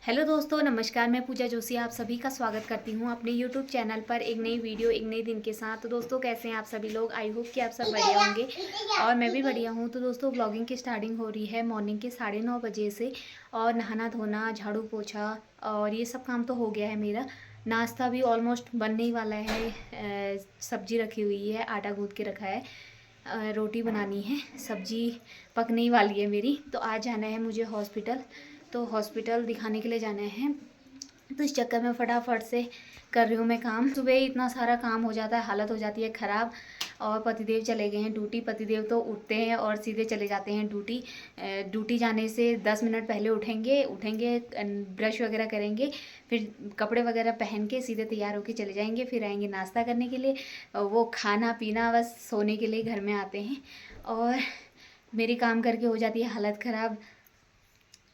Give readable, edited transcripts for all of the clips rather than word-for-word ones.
Hello दोस्तों, नमस्कार। मैं पूजा जोशी आप सभी का स्वागत करती हूँ अपने यूट्यूब चैनल पर एक नई वीडियो एक नए दिन के साथ। तो दोस्तों, कैसे हैं आप सभी लोग? आई होप कि आप सब बढ़िया होंगे और मैं भी बढ़िया हूँ। तो दोस्तों, ब्लॉगिंग की स्टार्टिंग हो रही है मॉर्निंग के 9:30 बजे से। और नहाना धोना, झाड़ू पोछा और ये सब काम तो हो गया है मेरा। नाश्ता भी ऑलमोस्ट बनने ही वाला है। सब्जी रखी हुई है, आटा गूँथ के रखा है, रोटी बनानी है, सब्जी पकने ही वाली है मेरी। तो आज जाना है मुझे हॉस्पिटल, तो हॉस्पिटल दिखाने के लिए जाना है। तो इस चक्कर में फटाफट से कर रही हूँ मैं काम। सुबह ही इतना सारा काम हो जाता है, हालत हो जाती है ख़राब। और पतिदेव चले गए हैं ड्यूटी। पतिदेव तो उठते हैं और सीधे चले जाते हैं ड्यूटी। ड्यूटी जाने से 10 मिनट पहले उठेंगे, ब्रश वगैरह करेंगे, फिर कपड़े वगैरह पहन के सीधे तैयार होके चले जाएंगे। फिर आएंगे नाश्ता करने के लिए, वो खाना पीना, बस सोने के लिए घर में आते हैं। और मेरी काम करके हो जाती है हालत ख़राब।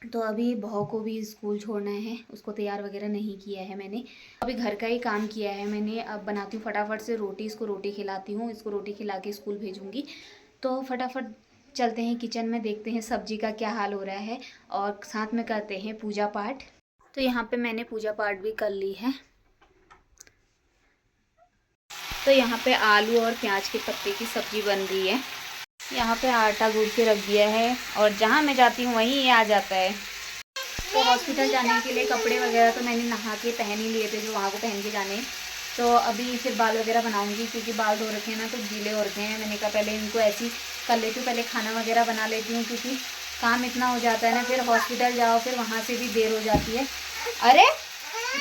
तो अभी बहू को भी स्कूल छोड़ना है, उसको तैयार वगैरह नहीं किया है मैंने। अभी घर का ही काम किया है मैंने। अब बनाती हूँ फटाफट से रोटी, इसको रोटी खिलाती हूँ, इसको रोटी खिला के स्कूल भेजूँगी। तो फटाफट चलते हैं किचन में, देखते हैं सब्जी का क्या हाल हो रहा है और साथ में करते हैं पूजा पाठ। तो यहाँ पे मैंने पूजा पाठ भी कर ली है। तो यहाँ पे आलू और प्याज के पत्ते की सब्जी बन रही है। यहाँ पे आटा गूँथ के रख दिया है और जहाँ मैं जाती हूँ वहीं ये आ जाता है। तो हॉस्पिटल जाने के लिए कपड़े वगैरह तो मैंने नहा के पहन ही लिए थे, जो वहाँ को पहन के जाने। तो अभी फिर बाल वगैरह बनाऊंगी, क्योंकि बाल धो रखे हैं ना तो गीले हो रखे हैं। मैंने कहा पहले इनको ऐसे ही कर लेती हूँ, पहले खाना वगैरह बना लेती हूँ, क्योंकि काम इतना हो जाता है ना, फिर हॉस्पिटल जाओ, फिर वहाँ से भी देर हो जाती है। अरे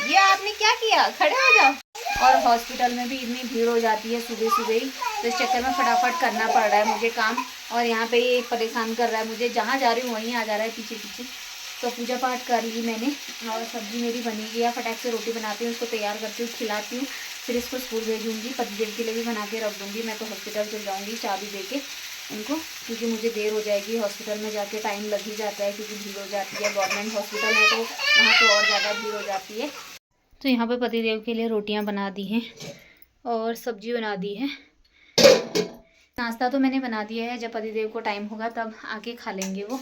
ये आपने क्या किया, खड़े हो जाओ। और हॉस्पिटल में भी इतनी भीड़ हो जाती है सुबह सुबह ही, तो इस चक्कर में फटाफट करना पड़ रहा है मुझे काम। और यहाँ पे ये परेशान कर रहा है मुझे, जहाँ जा रही हूँ वहीं आ जा रहा है पीछे पीछे। तो पूजा पाठ कर ली मैंने और सब्ज़ी मेरी बनी गई है। फटाक से रोटी बनाती हूँ, उसको तैयार करती हूँ, खिलाती हूँ, फिर इसको स्कूल भेजूँगी। पतिदेव के लिए भी बना के रख दूँगी। मैं तो हॉस्पिटल चल जाऊँगी चाबी दे के उनको, क्योंकि मुझे देर हो जाएगी। हॉस्पिटल में जाके टाइम लग ही जाता है, क्योंकि भीड़ हो जाती है। गवर्नमेंट हॉस्पिटल है तो वहाँ तो और ज़्यादा भीड़ हो जाती है। तो यहाँ पे पतिदेव के लिए रोटियाँ बना दी हैं और सब्जी बना दी है। नाश्ता तो मैंने बना दिया है, जब पतिदेव को टाइम होगा तब आके खा लेंगे वो।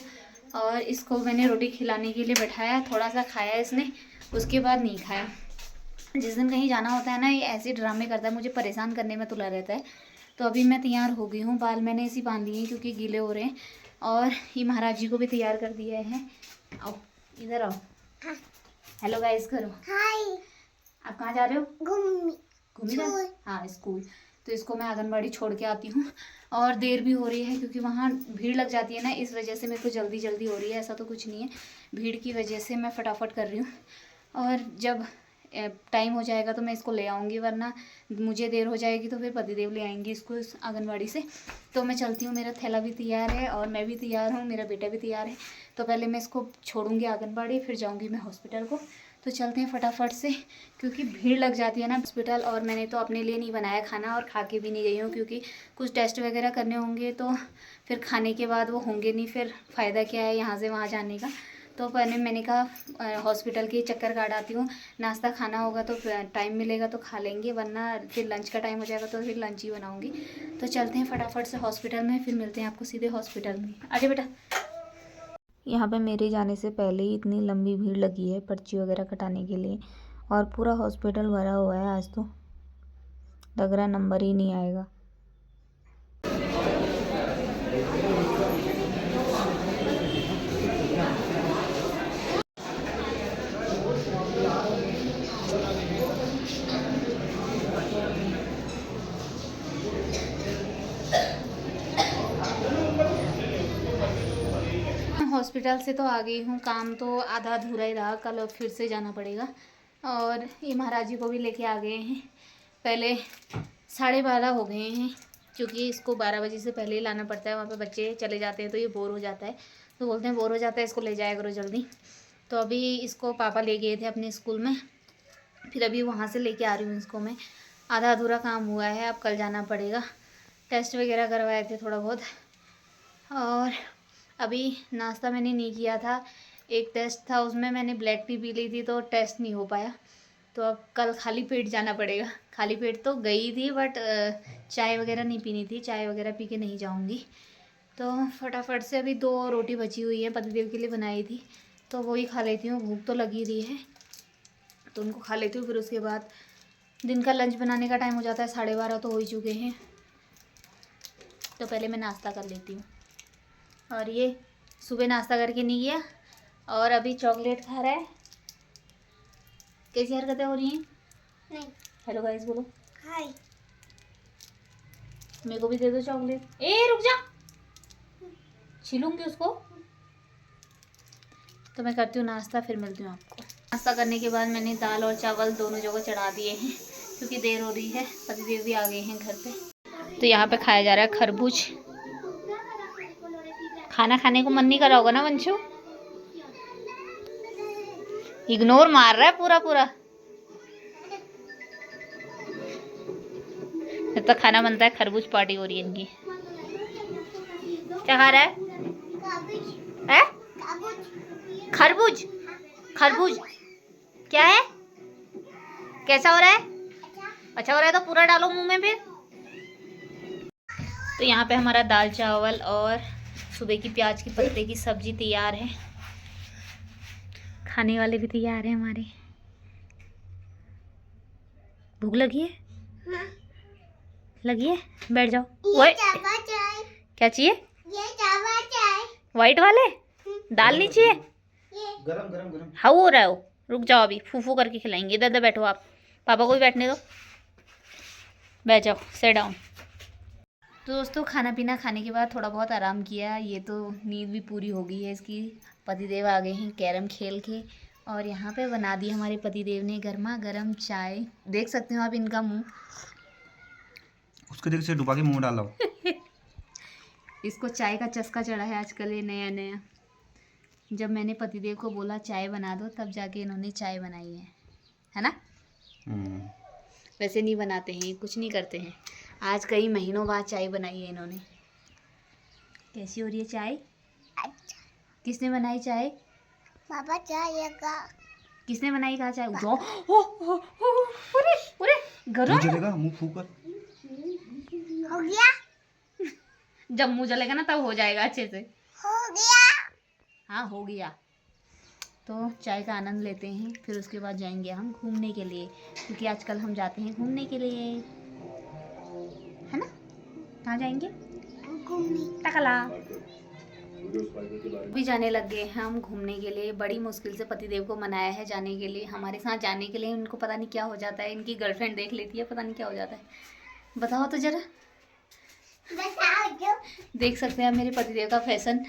और इसको मैंने रोटी खिलाने के लिए बैठाया, थोड़ा सा खाया इसने, उसके बाद नहीं खाया। जिस दिन कहीं जाना होता है ना, ये ऐसे ड्रामे करता है, मुझे परेशान करने में तुला रहता है। तो अभी मैं तैयार हो गई हूँ, बाल मैंने ऐसे बांध दिए हैं क्योंकि गीले हो रहे हैं। और ये महाराज जी को भी तैयार कर दिया है। आओ इधर आओ, हेलो गाइस करो हाय। आप कहाँ जा रहे हो? घूमने जा? हाँ स्कूल। तो इसको मैं आंगनबाड़ी छोड़ के आती हूँ। और देर भी हो रही है क्योंकि वहाँ भीड़ लग जाती है ना, इस वजह से मेरे को जल्दी जल्दी हो रही है। ऐसा तो कुछ नहीं है, भीड़ की वजह से मैं फटाफट कर रही हूँ। और जब टाइम हो जाएगा तो मैं इसको ले आऊँगी, वरना मुझे देर हो जाएगी तो फिर पतिदेव ले आएंगे इसको इस आंगनबाड़ी से। तो मैं चलती हूँ, मेरा थैला भी तैयार है और मैं भी तैयार हूँ, मेरा बेटा भी तैयार है। तो पहले मैं इसको छोड़ूंगी आंगनबाड़ी, फिर जाऊँगी मैं हॉस्पिटल को। तो चलते हैं फटाफट से, क्योंकि भीड़ लग जाती है ना हॉस्पिटल। और मैंने तो अपने लिए नहीं बनाया खाना और खा के भी नहीं गई हूँ, क्योंकि कुछ टेस्ट वगैरह करने होंगे तो फिर खाने के बाद वो होंगे नहीं, फिर फ़ायदा क्या है यहाँ से वहाँ जाने का। तो पहले मैंने कहा हॉस्पिटल के चक्कर काट आती हूँ। नाश्ता खाना होगा तो टाइम मिलेगा तो खा लेंगे, वरना फिर लंच का टाइम हो जाएगा तो फिर लंच ही बनाऊँगी। तो चलते हैं फटाफट से हॉस्पिटल में, फिर मिलते हैं आपको सीधे हॉस्पिटल में। आजा बेटा। यहाँ पे मेरे जाने से पहले ही इतनी लंबी भीड़ लगी है पर्ची वगैरह कटाने के लिए, और पूरा हॉस्पिटल भरा हुआ है। आज तो लग रहा नंबर ही नहीं आएगा। हॉस्पिटल से तो आ गई हूँ, काम तो आधा अधूरा ही रहा, कल और फिर से जाना पड़ेगा। और ये महाराज जी को भी लेके आ गए हैं। पहले 12:30 हो गए हैं, क्योंकि इसको 12 बजे से पहले ही लाना पड़ता है। वहाँ पे बच्चे चले जाते हैं तो ये बोर हो जाता है, तो बोलते हैं बोर हो जाता है इसको ले जाया करो जल्दी। तो अभी इसको पापा ले गए थे अपने स्कूल में, फिर अभी वहाँ से लेके आ रही हूँ इसको मैं। आधा अधूरा काम हुआ है, अब कल जाना पड़ेगा। टेस्ट वगैरह करवाए थे थोड़ा बहुत। और अभी नाश्ता मैंने नहीं किया था, एक टेस्ट था उसमें मैंने ब्लैक टी पी ली थी तो टेस्ट नहीं हो पाया। तो अब कल खाली पेट जाना पड़ेगा। खाली पेट तो गई थी, बट चाय वगैरह नहीं पीनी थी, चाय वगैरह पी के नहीं जाऊंगी। तो फटाफट से अभी 2 रोटी बची हुई है, पतिदेव के लिए बनाई थी, तो वही खा लेती हूँ, भूख तो लगी रही है तो उनको खा लेती हूँ। फिर उसके बाद दिन का लंच बनाने का टाइम हो जाता है, 12:30 तो हो ही चुके हैं। तो पहले मैं नाश्ता कर लेती हूँ। और ये सुबह नाश्ता करके नहीं गया और अभी चॉकलेट खा रहा है। कैसी हरकतें हो रही हैं? नहीं। हेलो गाइस बोलो हाय। मेरे को भी दे दो चॉकलेट। ए रुक जा, छीलूंगी उसको। तो मैं करती हूँ नाश्ता, फिर मिलती हूँ आपको। नाश्ता करने के बाद मैंने दाल और चावल दोनों जगह चढ़ा दिए हैं क्योंकि देर हो रही है, पतिदेव भी आ गए हैं घर पे। तो यहाँ पे खाया जा रहा है खरबूज। खाना खाने को मन नहीं कर रहा होगा ना वंशु? इग्नोर मार रहा है पूरा पूरा। जब तक खाना बनता है खरबूज पार्टी हो रही है इनकी। क्या खा रहा है? खरबूज? खरबूज क्या है? कैसा हो रहा है? अच्छा हो रहा है तो पूरा डालो मुंह में फिर। तो यहाँ पे हमारा दाल चावल और सुबह की प्याज की पत्ते की सब्जी तैयार है। खाने वाले भी तैयार हैं हमारे। भूख लगी है? हाँ। लगी है? बैठ जाओ। क्या चाहिए? ये चाय। व्हाइट वाले? दाल नहीं चाहिए? गरम गरम गरम। हाँ हो रहा हो, रुक जाओ अभी फूफू करके खिलाएंगे। इधर बैठो आप, पापा को भी बैठने दो। बैठ जाओ, सेट डाउन। तो दोस्तों खाना पीना खाने के बाद थोड़ा बहुत आराम किया। ये तो नींद भी पूरी हो गई है इसकी। पतिदेव आ गए हैं कैरम खेल के और यहाँ पे बना दी हमारे पतिदेव ने गर्मा गर्म चाय। देख सकते हो आप इनका मुंह, उसके देख से डुबा के मुंह डालो। इसको चाय का चस्का चढ़ा है आजकल, ये नया नया। जब मैंने पतिदेव को बोला चाय बना दो तब जाके इन्होंने चाय बनाई है ना? वैसे नहीं बनाते हैं, कुछ नहीं करते हैं। आज कई महीनों बाद चाय बनाई है इन्होंने। कैसी हो रही है चाय? अच्छा। किसने बनाई चाय? पापा चाय का। किसने बनाई कहा चाय? उठो। अरे गरम जलेगा, मुंह फूकर। हो गया? जब मुंह जलेगा ना तब हो जाएगा अच्छे से। हो गया? हाँ हो गया। तो चाय का आनंद लेते हैं, फिर उसके बाद जाएंगे हम घूमने के लिए, क्योंकि आजकल हम जाते हैं घूमने के लिए, है ना? कहाँ जाएंगे? घूमने। टकला भी जाने लग गए हैं हम घूमने के लिए। बड़ी मुश्किल से पतिदेव को मनाया है जाने के लिए, हमारे साथ जाने के लिए। उनको पता नहीं क्या हो जाता है, इनकी गर्लफ्रेंड देख लेती है, पता नहीं क्या हो जाता है। बताओ तो जरा। देख सकते हैं मेरे पतिदेव का फैशन,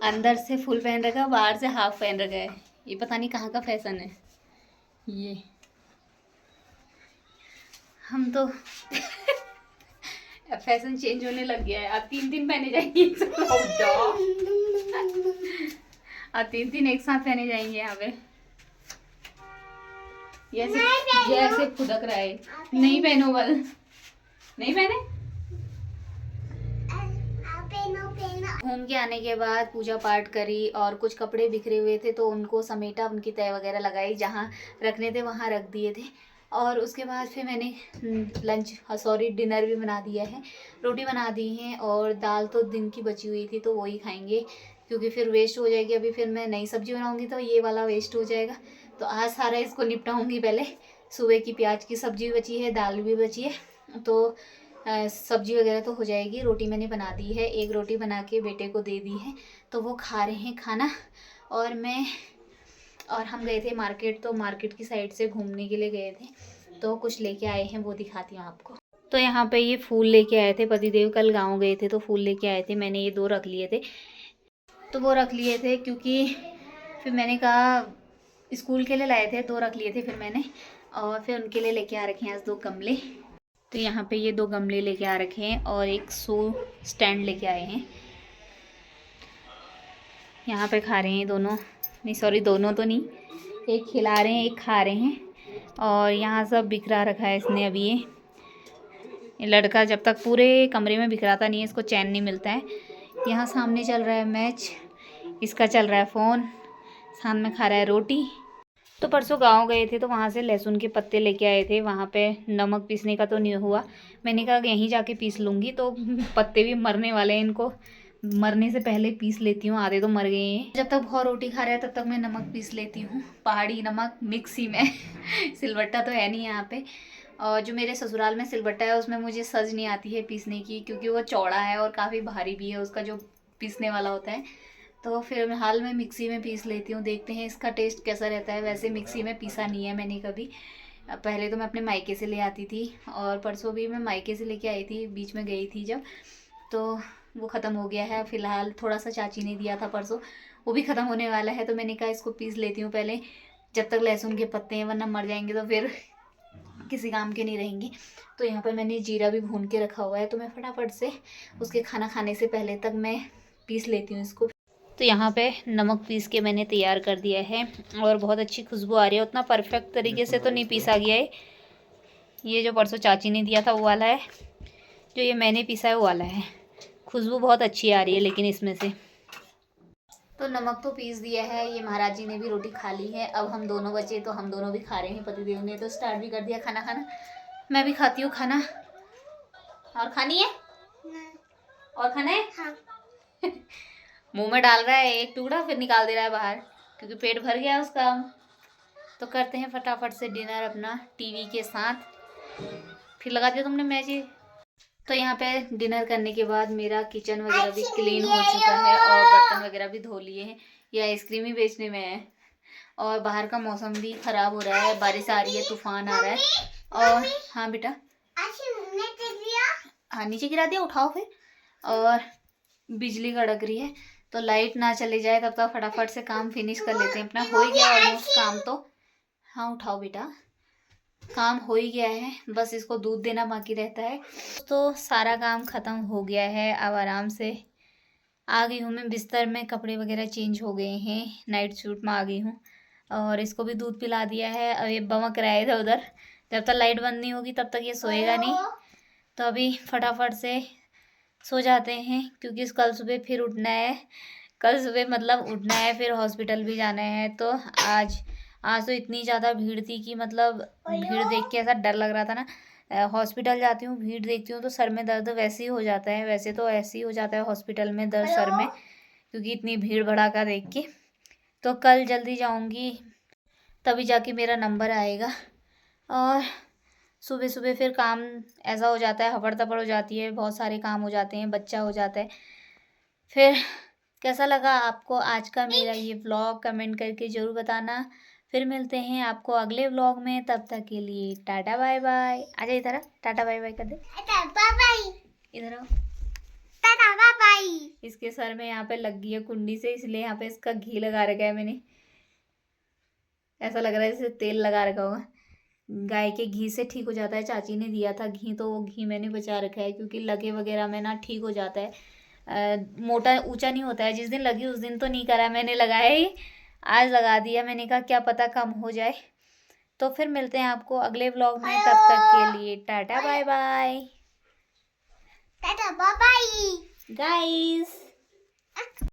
अंदर से फुल पहन रखा है, बाहर से हाफ पहन रखा है। ये पता नहीं कहाँ का फैशन है ये। हम तो फैशन चेंज होने लग गया है। अब 3 पहने जाएंगे अब 3 एक साथ पहने जाएंगे यहाँ पे। ये ऐसे खुदक रहा है। नहीं पहनो बल, नहीं पहने। घूम के आने के बाद पूजा पाठ करी और कुछ कपड़े बिखरे हुए थे तो उनको समेटा, उनकी तय वगैरह लगाई, जहाँ रखने थे वहाँ रख दिए थे। और उसके बाद फिर मैंने डिनर भी बना दिया है। रोटी बना दी है और दाल तो दिन की बची हुई थी तो वही खाएंगे, क्योंकि फिर वेस्ट हो जाएगी। अभी फिर मैं नई सब्जी बनाऊंगी तो ये वाला वेस्ट हो जाएगा। तो आज सारा इसको निपटाऊंगी पहले। सुबह की प्याज की सब्जी बची है, दाल भी बची है, तो सब्जी वगैरह तो हो जाएगी। रोटी मैंने बना दी है, एक रोटी बना के बेटे को दे दी है तो वो खा रहे हैं खाना। और हम गए थे मार्केट, तो मार्केट की साइड से घूमने के लिए गए थे तो कुछ लेके आए हैं, वो दिखाती हूँ आपको। तो यहाँ पे ये फूल लेके आए थे पतिदेव, कल गाँव गए थे तो फूल लेके आए थे। मैंने ये 2 रख लिए थे, तो वो रख लिए थे क्योंकि फिर मैंने कहा स्कूल के लिए लाए थे, 2 रख लिए थे फिर मैंने। और फिर उनके लिए लेके आ रखे हैं आज 2 गमले। तो यहाँ पे ये 2 गमले लेके आ रखे हैं और एक शो स्टैंड लेके आए हैं। यहाँ पे खा रहे हैं दोनों, नहीं सॉरी दोनों तो नहीं, एक खिला रहे हैं एक खा रहे हैं। और यहाँ सब बिखरा रखा है इसने अभी। ये लड़का जब तक पूरे कमरे में बिखराता नहीं है इसको चैन नहीं मिलता है। यहाँ सामने चल रहा है मैच, इसका चल रहा है फ़ोन, साथ में खा रहा है रोटी। तो परसों गांव गए थे तो वहाँ से लहसुन के पत्ते लेके आए थे। वहाँ पे नमक पीसने का तो नहीं हुआ, मैंने कहा यहीं जाके पीस लूँगी, तो पत्ते भी मरने वाले हैं, इनको मरने से पहले पीस लेती हूँ, आधे तो मर गए हैं। जब तक बहुत रोटी खा रहे हैं तब तक मैं नमक पीस लेती हूँ, पहाड़ी नमक मिक्सी में। सिलबट्टा तो है नहीं यहाँ पे। और जो मेरे ससुराल में सिलबट्टा है उसमें मुझे सज नहीं आती है पीसने की, क्योंकि वो चौड़ा है और काफ़ी भारी भी है उसका जो पीसने वाला होता है। तो फिलहाल मैं मिक्सी में पीस लेती हूँ, देखते हैं इसका टेस्ट कैसा रहता है। वैसे मिक्सी में पीसा नहीं है मैंने कभी, पहले तो मैं अपने मायके से ले आती थी, और परसों भी मैं मायके से लेके आई थी, बीच में गई थी जब, तो वो ख़त्म हो गया है। फ़िलहाल थोड़ा सा चाची ने दिया था परसों, वो भी ख़त्म होने वाला है, तो मैंने कहा इसको पीस लेती हूँ पहले, जब तक लहसुन के पत्ते हैं, वरना मर जाएंगे तो फिर किसी काम के नहीं रहेंगे। तो यहाँ पर मैंने जीरा भी भून के रखा हुआ है, तो मैं फटाफट से उसके खाना खाने से पहले तक मैं पीस लेती हूँ इसको। तो यहाँ पे नमक पीस के मैंने तैयार कर दिया है, और बहुत अच्छी खुशबू आ रही है। उतना परफेक्ट तरीके से तो नहीं पीसा गया है, ये जो परसों चाची ने दिया था वो वाला है, जो ये मैंने पीसा है वो वाला है। खुशबू बहुत अच्छी आ रही है लेकिन इसमें से। तो नमक तो पीस दिया है, ये महाराज जी ने भी रोटी खा ली है। अब हम दोनों बचे तो हम दोनों भी खा रहे हैं। पतिदेव ने तो स्टार्ट भी कर दिया खाना खाना, मैं भी खाती हूँ खाना। और खानी है? और खाना है? हाँ। मुंह में डाल रहा है एक टुकड़ा, फिर निकाल दे रहा है बाहर, क्योंकि पेट भर गया उसका। तो करते हैं फटाफट से डिनर अपना टीवी के साथ। फिर लगा दिया तुमने मैच। तो यहाँ पे डिनर करने के बाद मेरा किचन वगैरह भी क्लीन हो चुका है, और बर्तन वगैरह भी धो लिए हैं। ये आइसक्रीम ही बेचने में है, और बाहर का मौसम भी ख़राब हो रहा है, बारिश आ रही है, तूफान आ रहा है। और हाँ बेटा, हाँ नीचे गिरा दिया, उठाओ फिर। और बिजली कड़क रही है, तो लाइट ना चले जाए तब तक फटाफट से काम फिनिश कर लेते हैं अपना। हो ही गया ऑलमोस्ट काम तो। हाँ उठाओ बेटा, काम हो ही गया है, बस इसको दूध देना बाकी रहता है। तो सारा काम ख़त्म हो गया है, अब आराम से आ गई हूँ मैं बिस्तर में। कपड़े वगैरह चेंज हो गए हैं, नाइट सूट में आ गई हूँ, और इसको भी दूध पिला दिया है। अब ये बमक रहा है इधर उधर, जब तक लाइट बंद नहीं होगी तब तक ये सोएगा नहीं। तो अभी फटाफट से सो जाते हैं, क्योंकि कल सुबह फिर उठना है। कल सुबह मतलब उठना है, फिर हॉस्पिटल भी जाना है। तो आज तो इतनी ज़्यादा भीड़ थी कि मतलब भीड़ देख के ऐसा डर लग रहा था ना। हॉस्पिटल जाती हूँ, भीड़ देखती हूँ तो सर में दर्द वैसे ही हो जाता है। वैसे तो ऐसे ही हो जाता है हॉस्पिटल में दर्द सर में, क्योंकि इतनी भीड़ भड़ाका देख के। तो कल जल्दी जाऊँगी, तभी जाके मेरा नंबर आएगा। और सुबह सुबह फिर काम ऐसा हो जाता है, हफड़ तफड़ हो जाती है, बहुत सारे काम हो जाते हैं, बच्चा हो जाता है। फिर कैसा लगा आपको आज का मेरा ये व्लॉग, कमेंट करके ज़रूर बताना। फिर मिलते हैं आपको अगले व्लॉग में, तब तक के लिए टाटा बाय बाय। आजा इधर, टाटा बाय बाय कर दे, इधर आओ, टाटा बाय बाय। इसके सर में यहाँ पे लग गई है कुंडी से, इसलिए यहाँ पे इसका घी लगा रखा है मैंने। ऐसा लग रहा है जैसे तेल लगा रखा होगा। गाय के घी से ठीक हो जाता है, चाची ने दिया था घी, तो वो घी मैंने बचा रखा है, क्योंकि लगे वगैरह में ना ठीक हो जाता है। मोटा ऊंचा नहीं होता है। जिस दिन लगी उस दिन तो नहीं करा मैंने, लगाया ही, आज लगा दिया। मैंने कहा क्या पता कम हो जाए। तो फिर मिलते हैं आपको अगले व्लॉग में, तब तक के लिए tata bye bye. Tata bye bye guys.